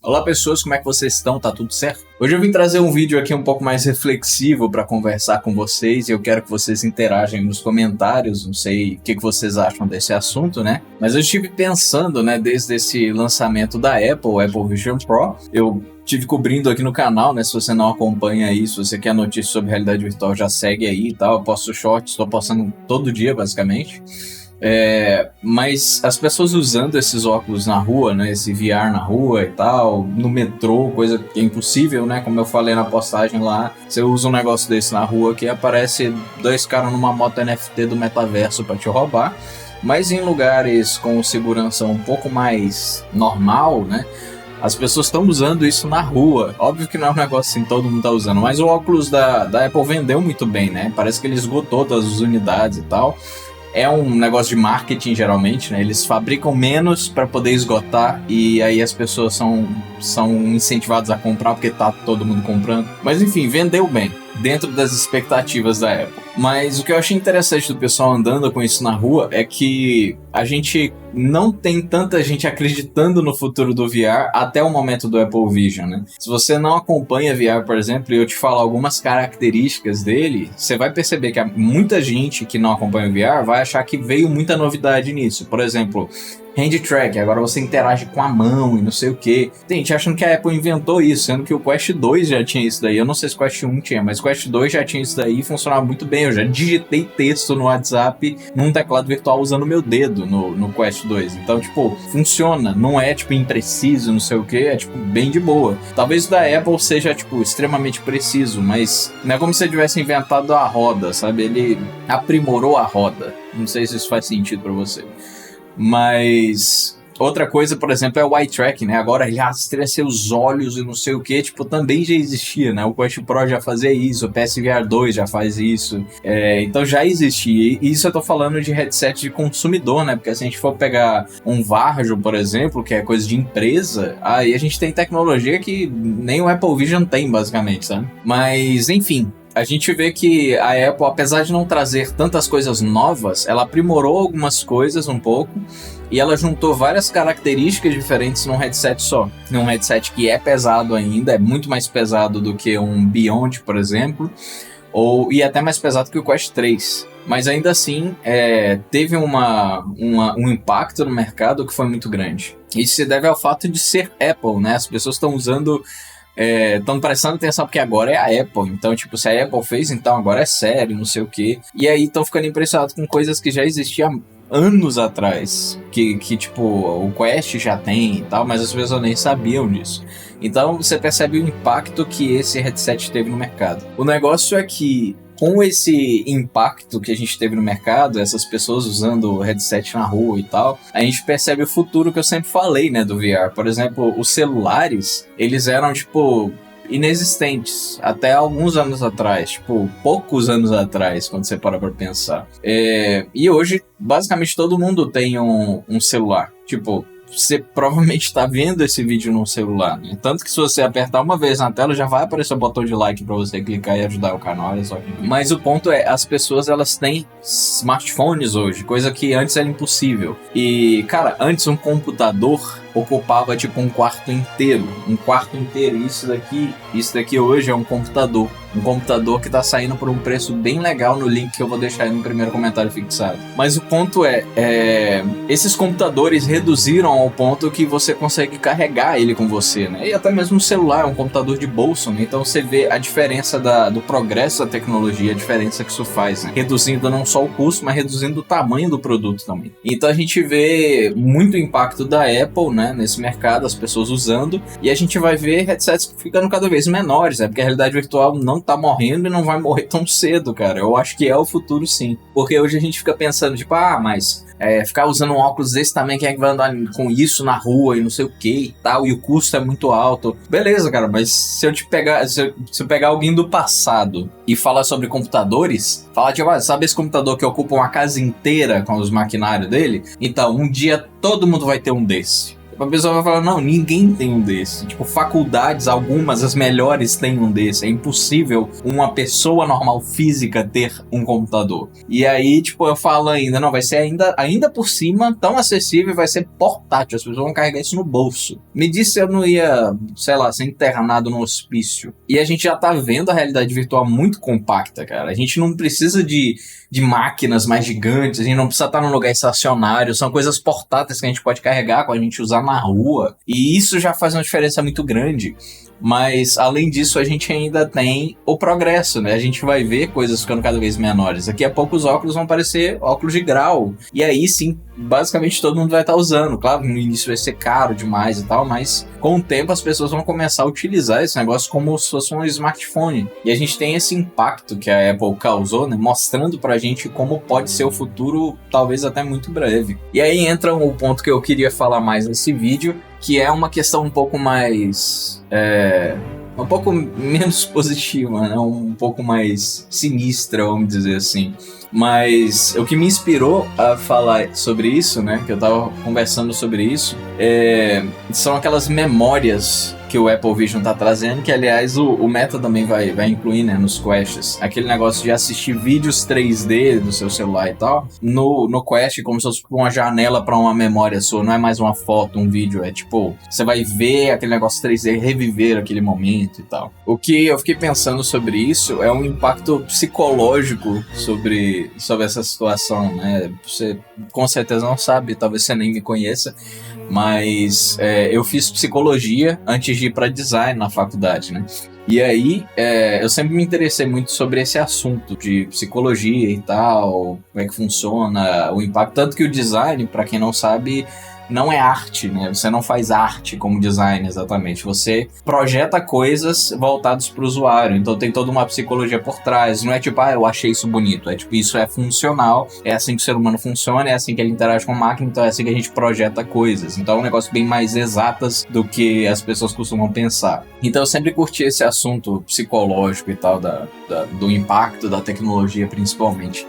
Olá pessoas, como é que vocês estão? Tá tudo certo? Hoje eu vim trazer um vídeo aqui um pouco mais reflexivo para conversar com vocês e eu quero que vocês interagem nos comentários, não sei o que vocês acham desse assunto, né? Mas eu estive pensando, né, desde esse lançamento da Apple Vision Pro, eu estive cobrindo aqui no canal, né? Se você não acompanha aí, se você quer notícias sobre realidade virtual, já segue aí e tal. Eu posto shorts, estou postando todo dia, basicamente. Mas as pessoas usando esses óculos na rua, né? Esse VR na rua e tal, no metrô, coisa que é impossível, né? Como eu falei na postagem lá, você usa um negócio desse na rua que aparece dois caras numa moto NFT do metaverso para te roubar. Mas em lugares com segurança um pouco mais normal, né? As pessoas estão usando isso na rua. Óbvio que não é um negócio assim, todo mundo tá usando. Mas o óculos da Apple vendeu muito bem, né? Parece que ele esgotou todas as unidades e tal. É um negócio de marketing, geralmente, né? Eles fabricam menos para poder esgotar e aí as pessoas são incentivadas a comprar porque tá todo mundo comprando. Mas enfim, vendeu bem, dentro das expectativas da Apple. Mas o que eu achei interessante do pessoal andando com isso na rua é que a gente não tem tanta gente acreditando no futuro do VR até o momento do Apple Vision, né? Se você não acompanha VR, por exemplo, e eu te falar algumas características dele, você vai perceber que muita gente que não acompanha o VR vai achar que veio muita novidade nisso. Por exemplo, hand track, agora você interage com a mão e não sei o que. Tem gente achando que a Apple inventou isso, sendo que o Quest 2 já tinha isso daí. Eu não sei se o Quest 1 tinha, mas o Quest 2 já tinha isso daí e funcionava muito bem. Eu já digitei texto no WhatsApp num teclado virtual usando o meu dedo no Quest 2. Então, tipo, funciona. Não é, tipo, impreciso, não sei o que. É, tipo, bem de boa. Talvez o da Apple seja, tipo, extremamente preciso, mas não é como se ele tivesse inventado a roda, sabe? Ele aprimorou a roda. Não sei se isso faz sentido pra você. Mas outra coisa, por exemplo, é o eye tracking, né? Agora ele rastreia seus olhos e não sei o que, tipo, também já existia, né? O Quest Pro já fazia isso, o PSVR 2 já faz isso, então já existia. E isso eu tô falando de headset de consumidor, né? Porque se a gente for pegar um Varjo, por exemplo, que é coisa de empresa, aí a gente tem tecnologia que nem o Apple Vision tem, basicamente, sabe? Mas, enfim, a gente vê que a Apple, apesar de não trazer tantas coisas novas, ela aprimorou algumas coisas um pouco e ela juntou várias características diferentes num headset só. Num headset que é pesado ainda, é muito mais pesado do que um Beyond, por exemplo, e até mais pesado que o Quest 3. Mas ainda assim, teve um impacto no mercado que foi muito grande. Isso se deve ao fato de ser Apple, né? As pessoas estão usando... estão prestando atenção porque agora é a Apple, então tipo, se a Apple fez, então agora é sério, não sei o que, e aí estão ficando impressionados com coisas que já existiam anos atrás, que tipo, o Quest já tem e tal, mas as pessoas nem sabiam disso. Então você percebe o impacto que esse headset teve no mercado. O negócio é que com esse impacto que a gente teve no mercado, essas pessoas usando o headset na rua e tal, a gente percebe o futuro que eu sempre falei, né, do VR. Por exemplo, os celulares, eles eram, tipo, inexistentes até alguns anos atrás, tipo, poucos anos atrás, quando você para pra pensar. E hoje, basicamente, todo mundo tem um celular. Tipo, você provavelmente está vendo esse vídeo no celular, né? Tanto que se você apertar uma vez na tela, já vai aparecer o botão de like para você clicar e ajudar o canal, olha só. Mas o ponto é, as pessoas, elas têm smartphones hoje, coisa que antes era impossível. E, cara, antes um computador ocupava, tipo, um quarto inteiro. E isso daqui hoje é um computador. Um computador que tá saindo por um preço bem legal no link que eu vou deixar aí no primeiro comentário fixado. Mas o ponto esses computadores reduziram ao ponto que você consegue carregar ele com você, né? E até mesmo o celular é um computador de bolso, né? Então você vê a diferença do progresso da tecnologia, a diferença que isso faz, né? Reduzindo não só o custo, mas reduzindo o tamanho do produto também. Então a gente vê muito impacto da Apple, né, nesse mercado, as pessoas usando, e a gente vai ver headsets ficando cada vez menores, né? Porque a realidade virtual não tá morrendo e não vai morrer tão cedo, cara. Eu acho que é o futuro, sim. Porque hoje a gente fica pensando, tipo, mas ficar usando um óculos desse também, quem é que vai andar com isso na rua e não sei o que e tal, e o custo é muito alto. Beleza, cara, mas se eu pegar alguém do passado e falar sobre computadores, falar, tipo, sabe esse computador que ocupa uma casa inteira com os maquinários dele? Então, um dia todo mundo vai ter um desse. a pessoa vai falar, não, ninguém tem um desse. Tipo, faculdades, algumas, as melhores, têm um desse. É impossível uma pessoa normal física ter um computador. E aí, tipo, eu falo ainda, não, vai ser ainda por cima tão acessível, vai ser portátil. As pessoas vão carregar isso no bolso. Me disse se eu não ia, sei lá, ser internado no hospício. E a gente já tá vendo a realidade virtual muito compacta, cara. A gente não precisa de máquinas mais gigantes, a gente não precisa estar num lugar estacionário, são coisas portáteis que a gente pode carregar, quando a gente usar na rua, e isso já faz uma diferença muito grande. Mas, além disso, a gente ainda tem o progresso, né? A gente vai ver coisas ficando cada vez menores. Daqui a pouco os óculos vão parecer óculos de grau. E aí, sim, basicamente todo mundo vai estar usando. Claro, no início vai ser caro demais e tal, mas com o tempo as pessoas vão começar a utilizar esse negócio como se fosse um smartphone. E a gente tem esse impacto que a Apple causou, né? Mostrando pra gente como pode ser o futuro, talvez até muito breve. E aí entra o ponto que eu queria falar mais nesse vídeo, que é uma questão um pouco mais... um pouco menos positiva, né? Um pouco mais sinistra, vamos dizer assim. Mas o que me inspirou a falar sobre isso, né? Que eu tava conversando sobre isso, são aquelas memórias que o Apple Vision tá trazendo, que aliás o Meta também vai incluir, né, nos Quests, aquele negócio de assistir vídeos 3D do seu celular e tal, no Quest, como se fosse uma janela para uma memória sua, não é mais uma foto, um vídeo, é tipo, você vai ver aquele negócio 3D, reviver aquele momento e tal. O que eu fiquei pensando sobre isso é um impacto psicológico sobre essa situação, né, você com certeza não sabe, talvez você nem me conheça, mas eu fiz psicologia antes de ir para design na faculdade, né? E aí, eu sempre me interessei muito sobre esse assunto de psicologia e tal, como é que funciona, o impacto. Tanto que o design, para quem não sabe, não é arte, né? Você não faz arte como design exatamente. Você projeta coisas voltadas para o usuário. Então tem toda uma psicologia por trás. Não é tipo, eu achei isso bonito. É tipo, isso é funcional. É assim que o ser humano funciona. É assim que ele interage com a máquina. Então é assim que a gente projeta coisas. Então é um negócio bem mais exatas do que as pessoas costumam pensar. Então eu sempre curti esse assunto psicológico e tal, do impacto da tecnologia principalmente.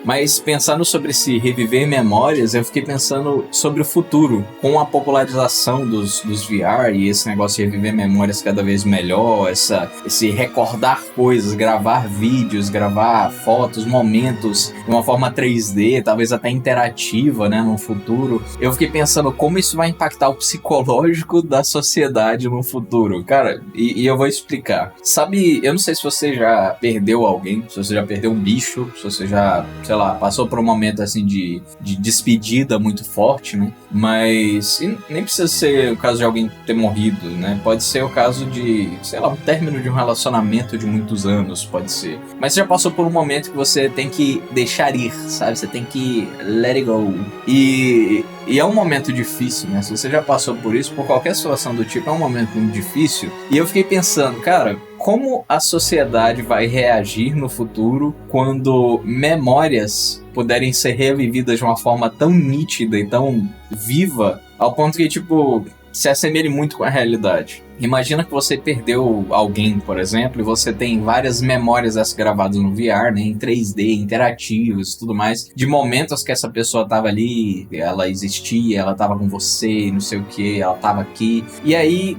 Mas pensando sobre esse reviver memórias, eu fiquei pensando sobre o futuro. Com a popularização dos VR e esse negócio de reviver memórias cada vez melhor, esse recordar coisas, gravar vídeos, gravar fotos, momentos de uma forma 3D, talvez até interativa, né, no futuro. Eu fiquei pensando como isso vai impactar o psicológico da sociedade no futuro. Cara, e eu vou explicar. Sabe, eu não sei se você já perdeu alguém, se você já perdeu um bicho, se você já... sei lá, passou por um momento assim de despedida muito forte, né? Mas nem precisa ser o caso de alguém ter morrido, né? Pode ser o caso de, sei lá, um término de um relacionamento de muitos anos, pode ser. Mas você já passou por um momento que você tem que deixar ir, sabe? Você tem que let it go. E é um momento difícil, né? Se você já passou por isso, por qualquer situação do tipo, é um momento muito difícil. E eu fiquei pensando, cara, como a sociedade vai reagir no futuro quando memórias puderem ser revividas de uma forma tão nítida e tão viva, ao ponto que, tipo, se assemelhe muito com a realidade. Imagina que você perdeu alguém, por exemplo, e você tem várias memórias dessas gravadas no VR, né, em 3D, interativos e tudo mais, de momentos que essa pessoa tava ali, ela existia, ela tava com você, não sei o que, ela tava aqui. E aí,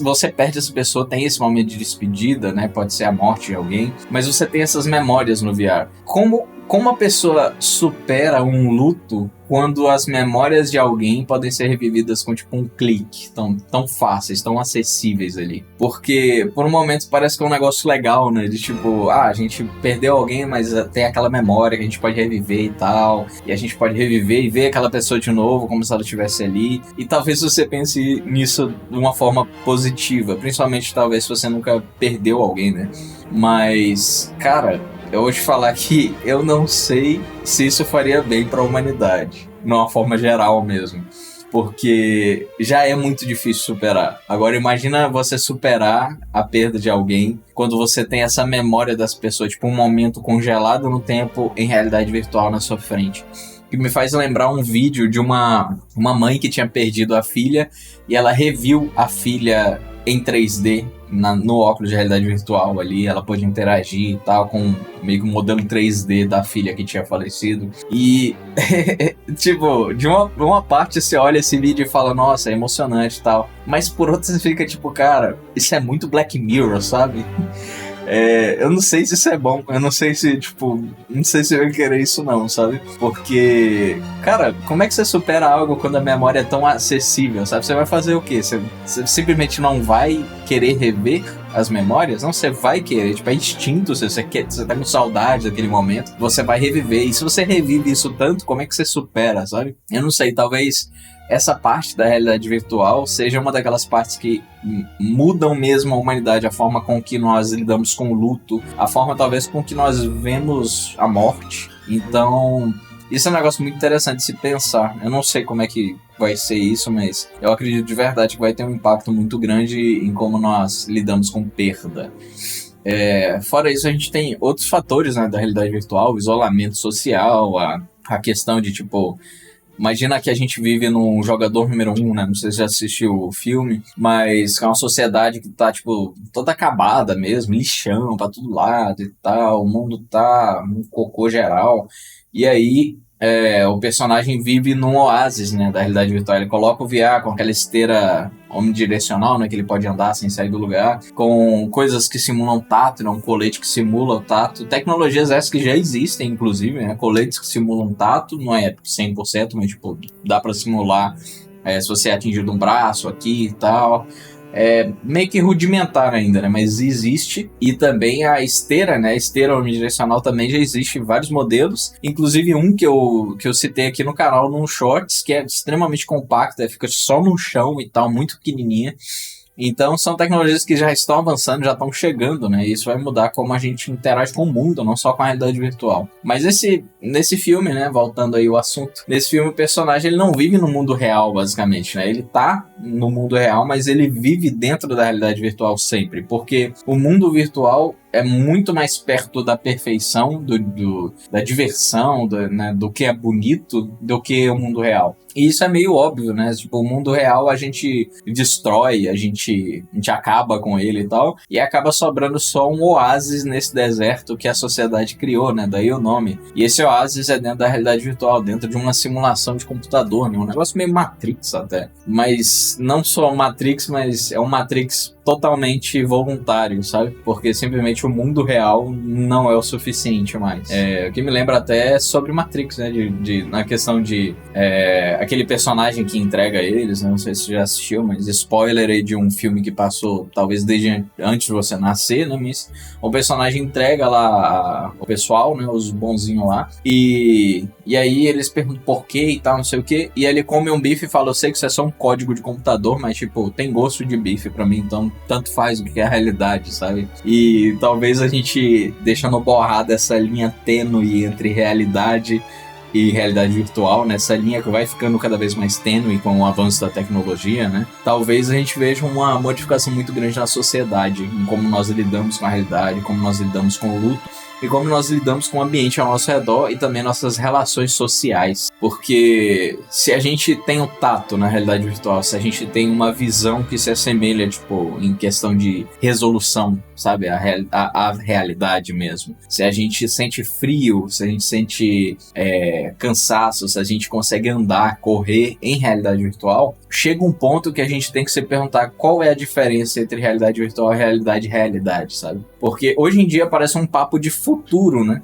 você perde essa pessoa, tem esse momento de despedida, né, pode ser a morte de alguém, mas você tem essas memórias no VR. Como a pessoa supera um luto quando as memórias de alguém podem ser revividas com tipo um clique, tão fáceis, tão acessíveis ali? Porque por um momento parece que é um negócio legal, né? De tipo, a gente perdeu alguém, mas tem aquela memória que a gente pode reviver e tal, e a gente pode reviver e ver aquela pessoa de novo como se ela estivesse ali. E talvez você pense nisso de uma forma positiva, principalmente talvez se você nunca perdeu alguém, né? Mas, cara, eu vou te falar que eu não sei se isso faria bem para a humanidade, de uma forma geral mesmo, porque já é muito difícil superar. Agora imagina você superar a perda de alguém quando você tem essa memória das pessoas, tipo um momento congelado no tempo em realidade virtual na sua frente. Que me faz lembrar um vídeo de uma mãe que tinha perdido a filha e ela reviu a filha em 3D no óculos de realidade virtual ali, ela pôde interagir e tal, com meio que um modelo 3D da filha que tinha falecido. E, tipo, de uma parte você olha esse vídeo e fala, nossa, é emocionante e tal. Mas por outra você fica tipo, cara, isso é muito Black Mirror, sabe? Eu não sei se isso é bom, eu não sei se, tipo, não sei se eu ia querer isso não, sabe? Porque, cara, como é que você supera algo quando a memória é tão acessível, sabe? Você vai fazer o quê? Você simplesmente não vai querer rever as memórias? Não, você vai querer, tipo, é instinto, você tá com saudade daquele momento, você vai reviver. E se você revive isso tanto, como é que você supera, sabe? Eu não sei, talvez essa parte da realidade virtual seja uma daquelas partes que mudam mesmo a humanidade, a forma com que nós lidamos com o luto, a forma talvez com que nós vemos a morte. Então, isso é um negócio muito interessante de se pensar. Eu não sei como é que vai ser isso, mas eu acredito de verdade que vai ter um impacto muito grande em como nós lidamos com perda. Fora isso, a gente tem outros fatores, né, da realidade virtual, o isolamento social, a questão de, tipo, imagina que a gente vive num jogador número 1, né? Não sei se já assistiu o filme, mas é uma sociedade que tá, tipo, toda acabada mesmo, lixão pra todo lado e tal, o mundo tá um cocô geral. E aí, o personagem vive num oásis, né, da realidade virtual. Ele coloca o VR com aquela esteira omnidirecional, né, que ele pode andar sem sair do lugar, com coisas que simulam tato, né, um colete que simula o tato, tecnologias essas que já existem, inclusive, né, coletes que simulam tato, não é 100%, mas, tipo, dá pra simular se você é atingido um braço aqui e tal. Meio que rudimentar ainda, né? Mas existe. E também a esteira, né? A esteira omnidirecional também já existe em vários modelos. Inclusive um que eu citei aqui no canal, num Shorts, que é extremamente compacta, fica só no chão e tal, muito pequenininha. Então são tecnologias que já estão avançando, já estão chegando, né? E isso vai mudar como a gente interage com o mundo, não só com a realidade virtual. Mas nesse filme, né? Voltando aí ao assunto, nesse filme o personagem ele não vive no mundo real, basicamente, né? Ele tá no mundo real, mas ele vive dentro da realidade virtual sempre, porque o mundo virtual é muito mais perto da perfeição, da diversão, né, do que é bonito, do que o mundo real. E isso é meio óbvio, né? Tipo, o mundo real a gente destrói, a gente acaba com ele e tal, e acaba sobrando só um oásis nesse deserto que a sociedade criou, né? Daí o nome. E esse oásis é dentro da realidade virtual, dentro de uma simulação de computador, né? Um negócio meio Matrix até. Mas não só Matrix, mas é um Matrix totalmente voluntário, sabe? Porque simplesmente o mundo real não é o suficiente mais. O que me lembra até sobre Matrix, né? Na questão de aquele personagem que entrega eles, né? Não sei se você já assistiu, mas spoiler aí de um filme que passou talvez desde antes de você nascer, né? Mas o personagem entrega lá o pessoal, né? Os bonzinhos lá. E aí eles perguntam por quê e tal, não sei o quê. E ele come um bife e fala, eu sei que isso é só um código de computador, mas tipo, tem gosto de bife pra mim, então tanto faz o que é a realidade, sabe? E talvez a gente deixando borrada essa linha tênue entre realidade e realidade virtual, nessa linha que vai ficando cada vez mais tênue com o avanço da tecnologia, né? Talvez a gente veja uma modificação muito grande na sociedade, em como nós lidamos com a realidade, como nós lidamos com o luto, e como nós lidamos com o ambiente ao nosso redor e também nossas relações sociais. Porque se a gente tem o tato na realidade virtual, se a gente tem uma visão que se assemelha, tipo, em questão de resolução, sabe? A realidade mesmo. Se a gente sente frio, se a gente sente cansaço, se a gente consegue andar, correr em realidade virtual, chega um ponto que a gente tem que se perguntar qual é a diferença entre realidade virtual e realidade, sabe? Porque hoje em dia parece um papo de futuro, né?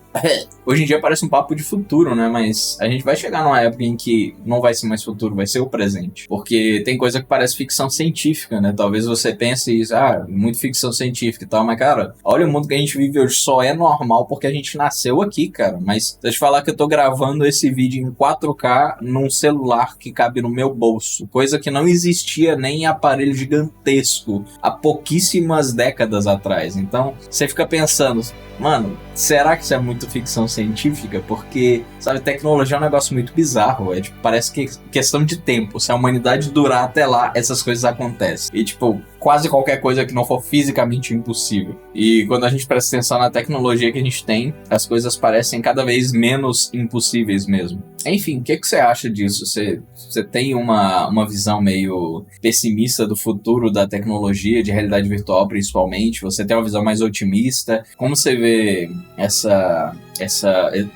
Hoje em dia parece um papo de futuro, né? Mas a gente vai chegar numa época em que não vai ser mais futuro, vai ser o presente. Porque tem coisa que parece ficção científica, né? Talvez você pense isso, muito ficção científica e tal, mas, cara, olha o mundo que a gente vive hoje, só é normal porque a gente nasceu aqui, cara. Mas deixa eu te falar que eu tô gravando esse vídeo em 4K num celular que cabe no meu bolso. Coisa que não existia nem em aparelho gigantesco há pouquíssimas décadas atrás. Então, você fica pensando, mano, será que isso é muito ficção científica? Porque, sabe, tecnologia é um negócio muito bizarro. Tipo, parece que é questão de tempo. Se a humanidade durar até lá, essas coisas acontecem. E, tipo, quase qualquer coisa que não for fisicamente impossível. E quando a gente presta atenção na tecnologia que a gente tem, as coisas parecem cada vez menos impossíveis mesmo. Enfim, o que você acha disso? Você tem uma visão meio pessimista do futuro da tecnologia, de realidade virtual principalmente? Você tem uma visão mais otimista? Como você vê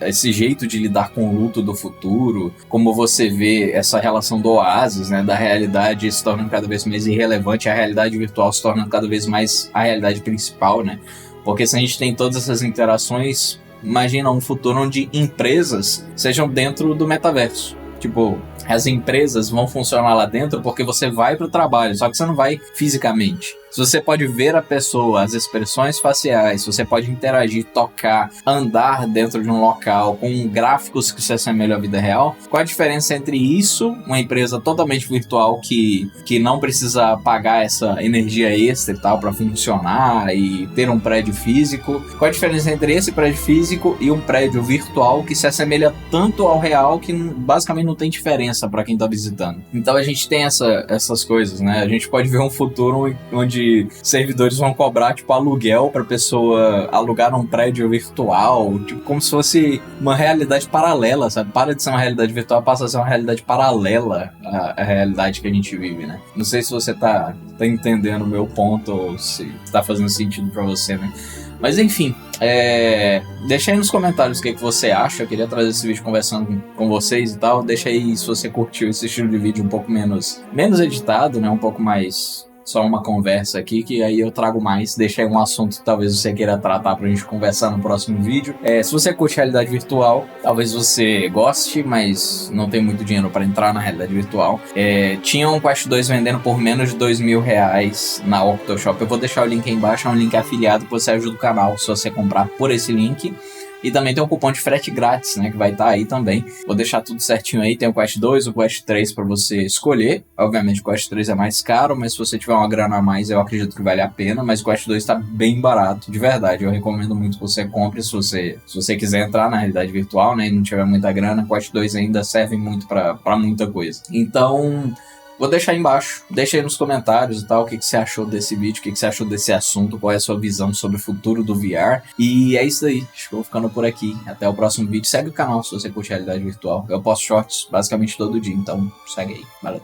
esse jeito de lidar com o luto do futuro? Como você vê essa relação do oásis, né, da realidade se tornando cada vez mais irrelevante, a realidade virtual se tornando cada vez mais a realidade principal, né? Porque se a gente tem todas essas interações, imagina um futuro onde empresas sejam dentro do metaverso. Tipo, as empresas vão funcionar lá dentro porque você vai pro trabalho, só que você não vai fisicamente. Se você pode ver a pessoa, as expressões faciais, você pode interagir, tocar, andar dentro de um local com gráficos que se assemelham à vida real, qual a diferença entre isso, uma empresa totalmente virtual que não precisa pagar essa energia extra e tal para funcionar e ter um prédio físico? Qual a diferença entre esse prédio físico e um prédio virtual que se assemelha tanto ao real que basicamente não tem diferença para quem está visitando? Então a gente tem essas coisas, né? A gente pode ver um futuro onde servidores vão cobrar, tipo, aluguel pra pessoa alugar um prédio virtual, tipo, como se fosse uma realidade paralela, sabe? Para de ser uma realidade virtual, passa a ser uma realidade paralela à realidade que a gente vive, né? Não sei se você tá entendendo o meu ponto ou se tá fazendo sentido pra você, né? Mas enfim, deixa aí nos comentários o que você acha. Eu queria trazer esse vídeo conversando com vocês e tal. Deixa aí se você curtiu esse estilo de vídeo um pouco menos editado, né? Um pouco mais só uma conversa aqui, que aí eu trago mais. Deixa aí um assunto que talvez você queira tratar pra gente conversar no próximo vídeo. Se você curte realidade virtual, talvez você goste, mas não tem muito dinheiro pra entrar na realidade virtual. Tinha um Quest 2 vendendo por menos de R$2.000 na Octoshop. Eu vou deixar o link aí embaixo, é um link afiliado que você ajuda o canal se você comprar por esse link. E também tem um cupom de frete grátis, né, que vai estar aí também. Vou deixar tudo certinho aí. Tem o Quest 2, o Quest 3 para você escolher. Obviamente o Quest 3 é mais caro, mas se você tiver uma grana a mais, eu acredito que vale a pena. Mas o Quest 2 está bem barato, de verdade. Eu recomendo muito que você compre se você quiser entrar na realidade virtual, né, e não tiver muita grana. O Quest 2 ainda serve muito para muita coisa. Então, vou deixar aí embaixo, deixa aí nos comentários e tal, o que você achou desse vídeo, o que você achou desse assunto, qual é a sua visão sobre o futuro do VR. E é isso aí, acho que eu vou ficando por aqui. Até o próximo vídeo. Segue o canal se você curte realidade virtual. Eu posto shorts basicamente todo dia, então segue aí. Valeu.